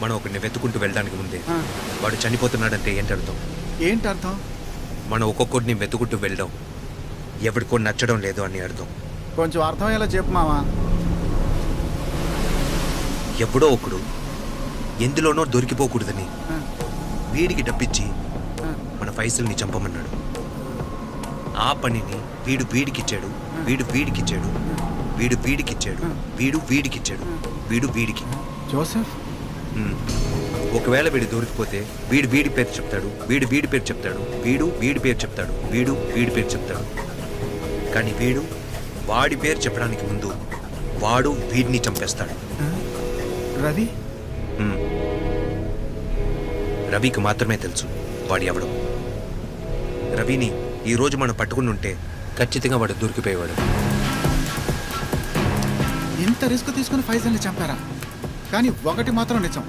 మనం ఒకరిని వెతుకుంటూ వెళ్ళడానికి ముందే వాడు చనిపోతున్నాడంటే ఏంటర్థం? ఏంటర్థం? మనం ఒక్కొక్కడిని వెతుకుంటూ వెళ్ళడం ఎవరికో నచ్చడం లేదు అని అర్థం. కొంచెం అర్థమయ్యేలా చెప్పు మావా. ఎవడో ఒకడు ఎందులోనో దొరికిపోకూడదని వీడికి డబ్బిచ్చి మన ఫైసల్ని చంపమన్నాడు. ఆ పనిని వీడు వీడికిచ్చాడు, వీడు వీడికిచ్చాడు, వీడు వీడికిచ్చాడు, వీడు వీడికిచ్చాడు, వీడు వీడికి. జోసెఫ్ ఒకవేళ వీడు దొరికిపోతే వీడు వీడి పేరు చెప్తాడు, వీడు వీడి పేరు చెప్తాడు, వీడు వీడి పేరు చెప్తాడు, వీడు వీడి పేరు చెప్తాడు. కానీ వీడు వాడి పేరు చెప్పడానికి ముందు వాడు వీడిని చంపేస్తాడు. రవి రవికి మాత్రమే తెలుసు వాడు ఎవడు. రవిని ఈరోజు మనం పట్టుకుని ఉంటే ఖచ్చితంగా వాడు దొరికిపోయేవాడు. ఇంత రిస్క్ తీసుకుని ఫైజల్ని చంపారా? కానీ ఒకటి మాత్రం నిజం,